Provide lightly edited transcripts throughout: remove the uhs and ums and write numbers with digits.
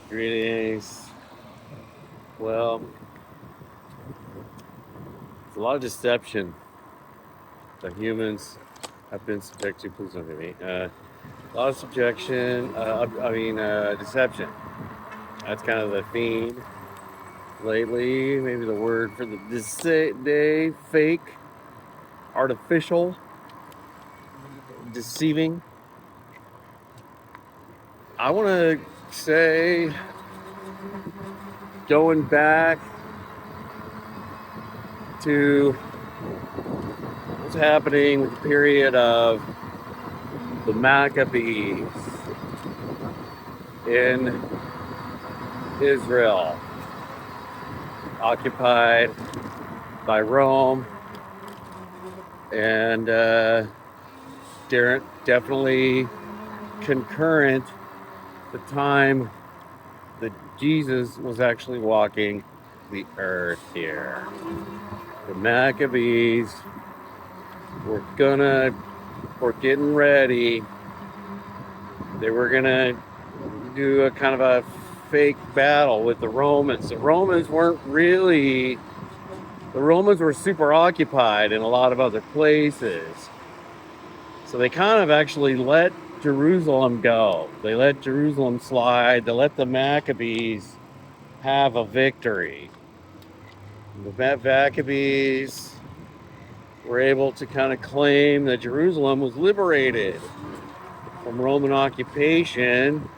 Greetings. Well, it's a lot of deception that humans have been subject to. Please don't hit me. A lot of deception. That's kind of the theme lately. Maybe the word for the day, fake, artificial, deceiving. I want to say, going back to what's happening with the period of the Maccabees in Israel, occupied by Rome, and definitely concurrent the time that Jesus was actually walking the earth here. The Maccabees were getting ready. They were gonna do a kind of a fake battle with the Romans. The Romans were super occupied in a lot of other places. So they kind of actually let Jerusalem go. They let Jerusalem slide. They let the Maccabees have a victory. The Maccabees were able to kind of claim that Jerusalem was liberated from Roman occupation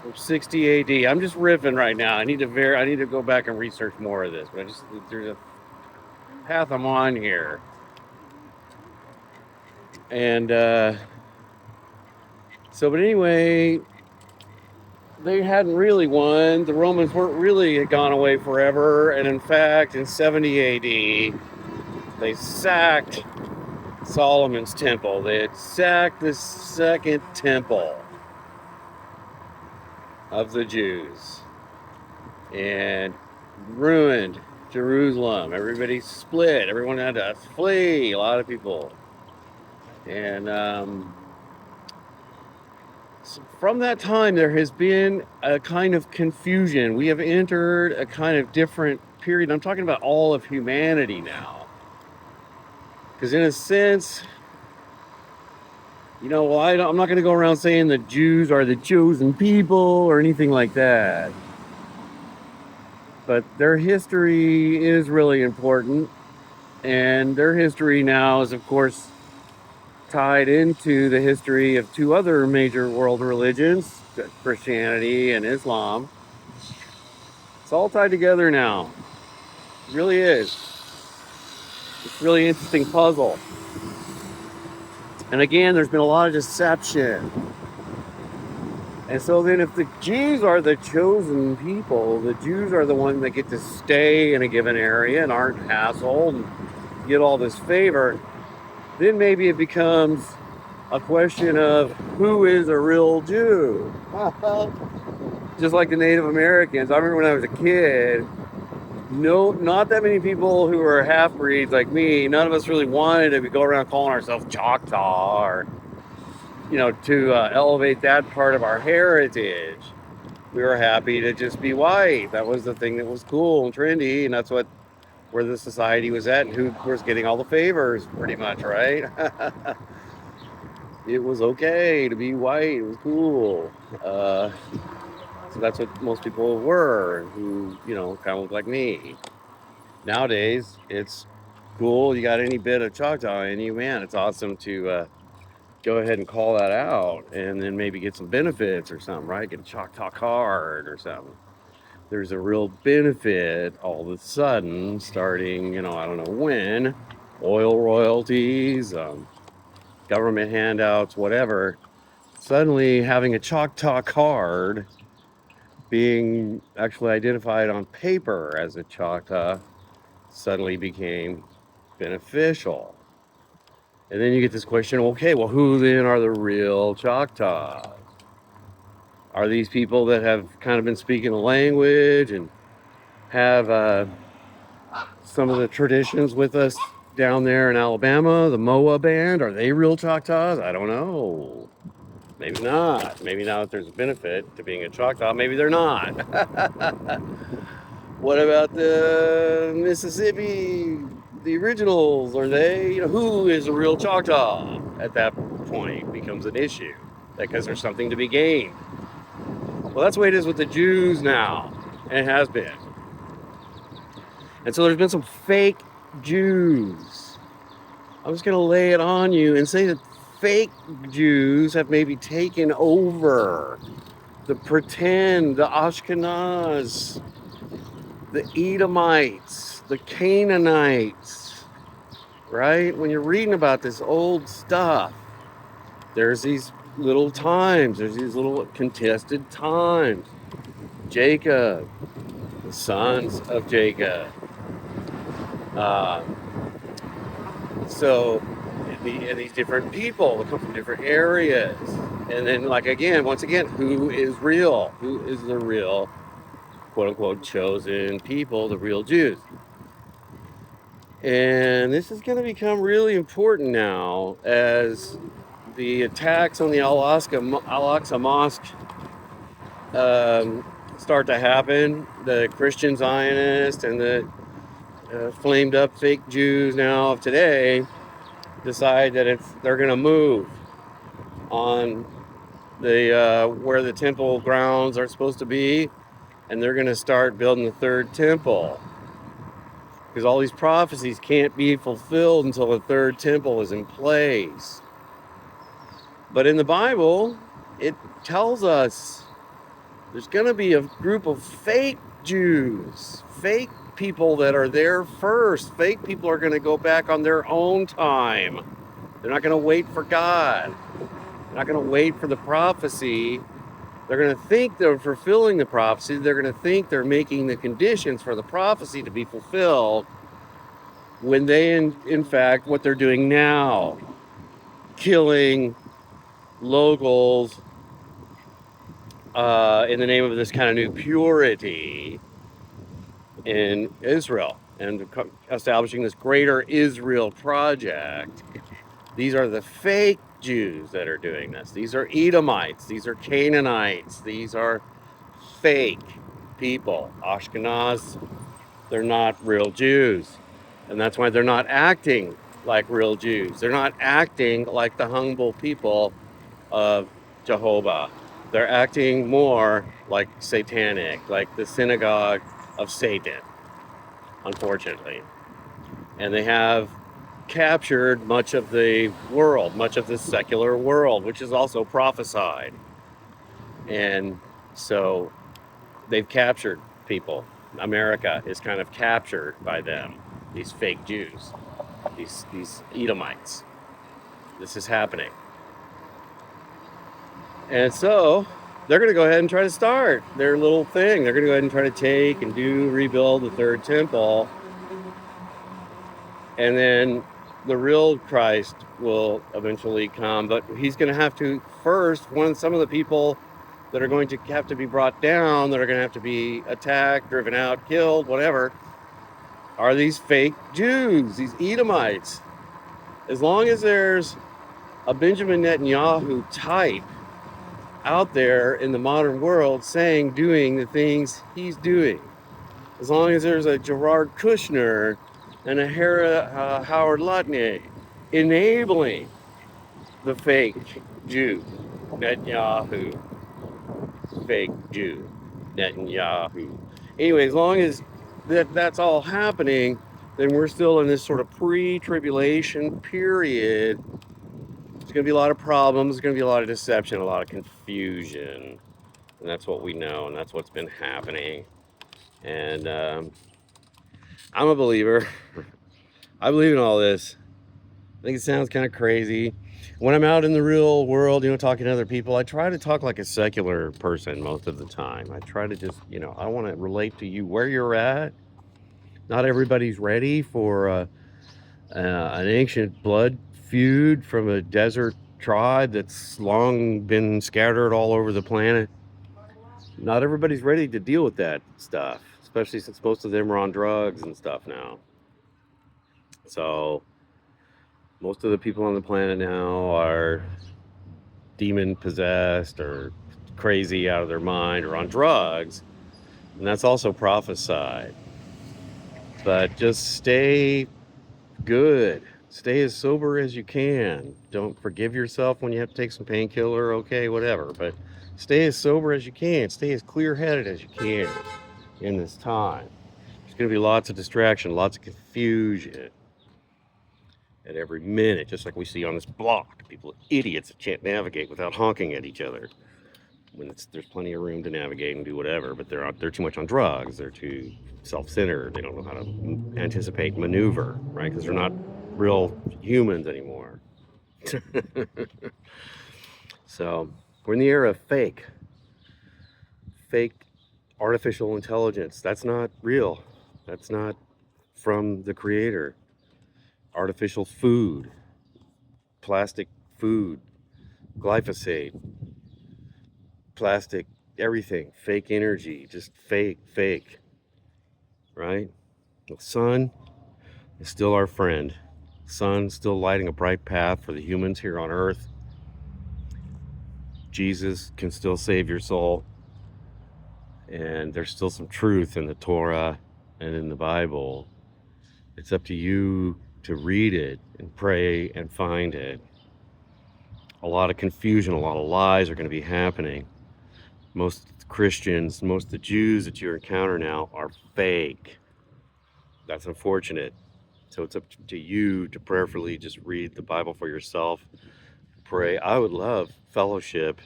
from 60 AD. I'm just riffing right now. I need to go back and research more of this, but there's a path I'm on here. And but anyway, they hadn't really won. The Romans weren't really had gone away forever. And in fact, in 70 AD, they sacked Solomon's temple. They had sacked the second temple of the Jews and ruined Jerusalem. Everybody split. Everyone had to flee. A lot of people. And so from that time, there has been a kind of confusion. We have entered a kind of different period. I'm talking about all of humanity now. Because in a sense, I'm not going to go around saying the Jews are the chosen people or anything like that. But their history is really important. And their history now is, of course, tied into the history of two other major world religions, Christianity and Islam. It's all tied together now. It really is. It's a really interesting puzzle. And again, there's been a lot of deception. And so then if the Jews are the chosen people, the Jews are the ones that get to stay in a given area and aren't hassled and get all this favor, then maybe it becomes a question of who is a real Jew? Just like the Native Americans. I remember when I was a kid, not that many people who are half-breeds like me, none of us really wanted to go around calling ourselves Choctaw or, to elevate that part of our heritage. We were happy to just be white. That was the thing that was cool and trendy, and that's where the society was at and who was getting all the favors, pretty much, right? It was okay to be white. It was cool. So that's what most people were, who, kind of look like me. Nowadays, it's cool. You got any bit of Choctaw in you, man, it's awesome to go ahead and call that out and then maybe get some benefits or something, right? Get a Choctaw card or something. There's a real benefit all of a sudden starting, I don't know when, oil royalties, government handouts, whatever. Suddenly having a Choctaw card being actually identified on paper as a Choctaw suddenly became beneficial. And then you get this question, okay, well, who then are the real Choctaws? Are these people that have kind of been speaking the language and have some of the traditions with us down there in Alabama, the MOA band? Are they real Choctaws? I don't know. Maybe not. Maybe now that there's a benefit to being a Choctaw, maybe they're not. What about the Mississippi, the originals? Are they, who is a real Choctaw at that point becomes an issue because there's something to be gained. Well, that's the way it is with the Jews now, and it has been. And so there's been some fake Jews. I'm just going to lay it on you and say that fake Jews have maybe taken over the pretend, the Ashkenaz, the Edomites, the Canaanites, right? When you're reading about this old stuff, there's these little times, there's these little contested times. Jacob, the sons of Jacob. So, and these different people that come from different areas. And then, once again, who is real? Who is the real, quote unquote, chosen people, the real Jews? And this is going to become really important now as the attacks on the Al-Aqsa Mosque start to happen. The Christian Zionists and the flamed up fake Jews now of today decide that they're going to move on the where the temple grounds are supposed to be, and they're going to start building the third temple, because all these prophecies can't be fulfilled until the third temple is in place. But in the Bible, it tells us there's going to be a group of fake Jews, fake people that are there first. Fake people are going to go back on their own time. They're not going to wait for God. They're not going to wait for the prophecy. They're going to think they're fulfilling the prophecy. They're going to think they're making the conditions for the prophecy to be fulfilled, when they, in fact, what they're doing now, killing locals in the name of this kind of new purity in Israel and establishing this greater Israel project. These are the fake Jews that are doing this. These are Edomites. These are Canaanites. These are fake people. Ashkenaz, they're not real Jews. And that's why they're not acting like real Jews. They're not acting like the humble people of Jehovah. They're acting more like satanic, like the synagogue of Satan, unfortunately. And they have captured much of the world, much of the secular world, which is also prophesied. And so they've captured people. America is kind of captured by them, these fake Jews, these Edomites. This is happening. And so they're going to go ahead and try to start their little thing. They're going to go ahead and try to take and rebuild the third temple. And then the real Christ will eventually come. But he's going to have to first, some of the people that are going to have to be brought down, that are going to have to be attacked, driven out, killed, whatever, are these fake Jews, these Edomites. As long as there's a Benjamin Netanyahu type out there in the modern world doing the things he's doing, as long as there's a Jared Kushner and a Howard Lutnick enabling the fake Jew, Netanyahu, fake Jew, Netanyahu. Anyway, as long as that's all happening, then we're still in this sort of pre-tribulation period. There's going to be a lot of problems. There's going to be a lot of deception, a lot of confusion. And that's what we know, and that's what's been happening. And I'm a believer. I believe in all this. I think it sounds kind of crazy. When I'm out in the real world, talking to other people, I try to talk like a secular person most of the time. I try to just, I want to relate to you where you're at. Not everybody's ready for an ancient blood feud from a desert tribe that's long been scattered all over the planet. Not everybody's ready to deal with that stuff, especially since most of them are on drugs and stuff now. So most of the people on the planet now are demon possessed or crazy out of their mind or on drugs. And that's also prophesied. But just stay good. Stay as sober as you can. Don't forgive yourself when you have to take some painkiller, okay, whatever. But stay as sober as you can. Stay as clear-headed as you can in this time. There's going to be lots of distraction, lots of confusion at every minute, just like we see on this block. People are idiots that can't navigate without honking at each other. When there's plenty of room to navigate and do whatever, but they're too much on drugs. They're too self-centered. They don't know how to anticipate maneuver, right? Because they're not real humans anymore. So we're in the era of fake artificial intelligence. That's not real. That's not from the creator. Artificial food, plastic food, glyphosate, plastic, everything, fake energy, just fake, right? The sun is still our friend. Sun still lighting a bright path for the humans here on earth. Jesus can still save your soul. And there's still some truth in the Torah and in the Bible. It's up to you to read it and pray and find it. A lot of confusion, a lot of lies are going to be happening. Most Christians, most of the Jews that you encounter now are fake. That's unfortunate. So it's up to you to prayerfully just read the Bible for yourself. Pray. I would love fellowship.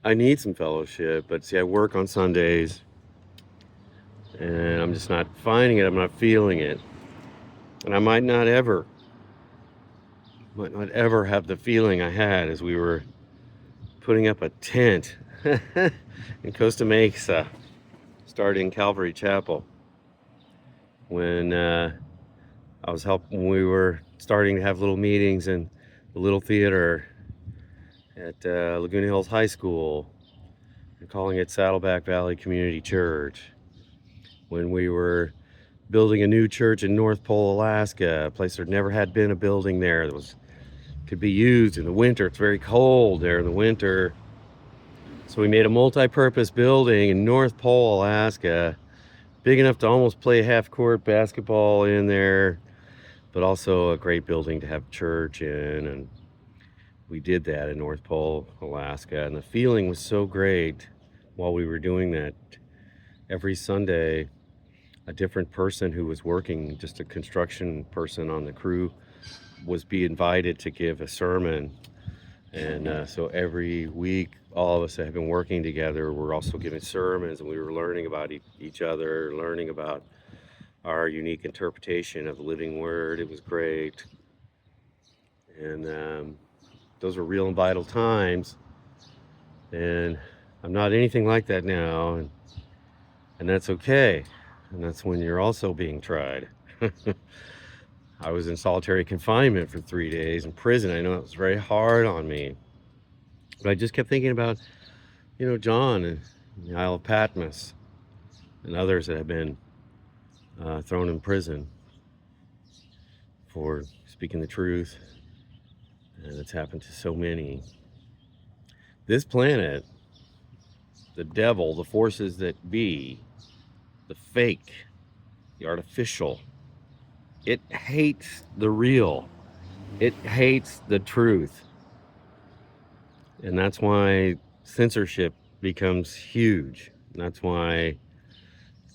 I need some fellowship, but see, I work on Sundays and I'm just not finding it. I'm not feeling it. And I might not ever have the feeling I had as we were putting up a tent in Costa Mesa, starting Calvary Chapel, when we were starting to have little meetings in the little theater at Laguna Hills High School and calling it Saddleback Valley Community Church, when we were building a new church in North Pole, Alaska, a place there never had been a building there that could be used in the winter. It's very cold there in the winter. So we made a multi-purpose building in North Pole, Alaska, big enough to almost play half-court basketball in there, but also a great building to have church in. And we did that in North Pole, Alaska. And the feeling was so great while we were doing that. Every Sunday, a different person who was working, just a construction person on the crew, was be invited to give a sermon. And so every week, all of us that have been working together, we're also giving sermons, and we were learning about each other, learning about our unique interpretation of the living word. It was great. And those were real and vital times. And I'm not anything like that now. And that's okay. And that's when you're also being tried. I was in solitary confinement for 3 days in prison. I know it was very hard on me. But I just kept thinking about, John and the Isle of Patmos and others that have been thrown in prison for speaking the truth. And it's happened to so many. This planet, the devil, the forces that be, the fake, the artificial, it hates the real. It hates the truth. And that's why censorship becomes huge. And that's why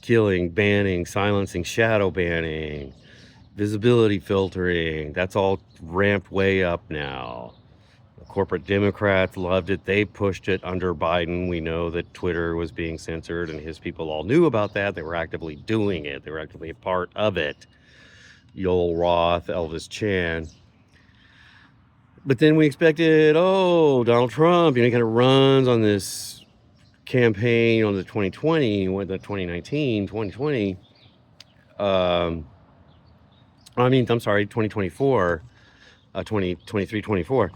killing, banning, silencing, shadow banning, visibility filtering, that's all ramped way up now. The corporate Democrats loved it. They pushed it under Biden. We know that Twitter was being censored, and his people all knew about that. They were actively doing it. They were actively a part of it. Yoel Roth, Elvis Chan. But then we expected, Donald Trump, he kind of runs on this campaign on the 2020. 2024, 2023, 24.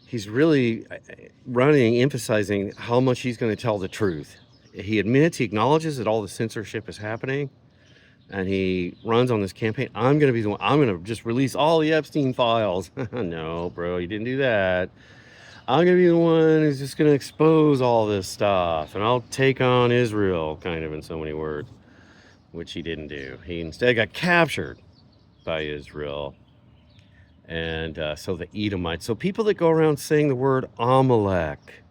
He's really running, emphasizing how much he's going to tell the truth. He acknowledges that all the censorship is happening, and he runs on this campaign. I'm going to be the one, I'm going to just release all the Epstein files. No, bro, you didn't do that. I'm gonna be the one who's just gonna expose all this stuff, and I'll take on Israel, kind of in so many words, which he didn't do. He instead got captured by Israel, and so the Edomites. So people that go around saying the word Amalek,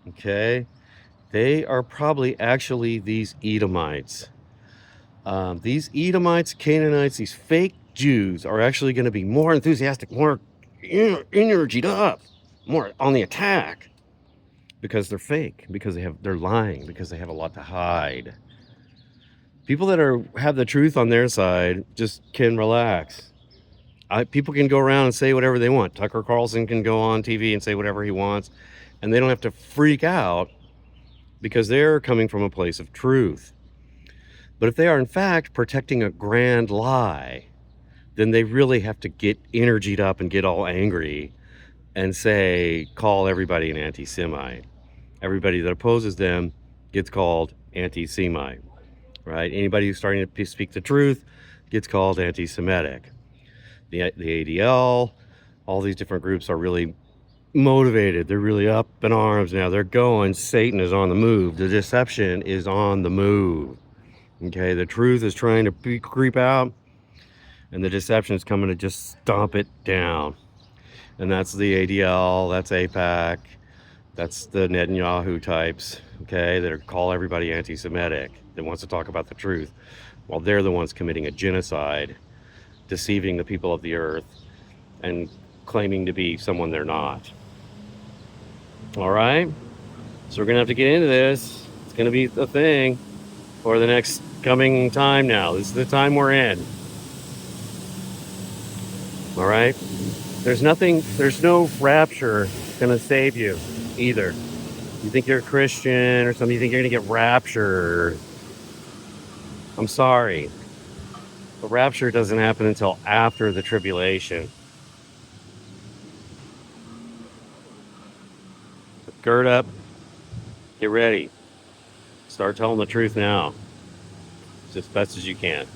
okay, they are probably actually these Edomites. These Edomites, Canaanites, these fake Jews are actually going to be more enthusiastic, more energied up, more on the attack because they're fake, because they're lying, because they have a lot to hide. People that have the truth on their side just can relax. People can go around and say whatever they want. Tucker Carlson can go on TV and say whatever he wants, and they don't have to freak out because they're coming from a place of truth. But if they are in fact protecting a grand lie, then they really have to get energied up and get all angry and call everybody an anti-Semite. Everybody that opposes them gets called anti-Semite, right? Anybody who's starting to speak the truth gets called anti-Semitic. The ADL, all these different groups are really motivated. They're really up in arms now. They're going. Satan is on the move. The deception is on the move. Okay, the truth is trying to creep out, and the deception is coming to just stomp it down. And that's the ADL, that's AIPAC, that's the Netanyahu types, okay, that call everybody anti-Semitic, that wants to talk about the truth, while they're the ones committing a genocide, deceiving the people of the earth, and claiming to be someone they're not. All right? So we're going to have to get into this. It's going to be the thing for the next coming time now. This is the time we're in. All right? There's no rapture going to save you either. You think you're a Christian or something, you think you're going to get raptured. I'm sorry. The rapture doesn't happen until after the tribulation. Gird up. Get ready. Start telling the truth now. As best as you can.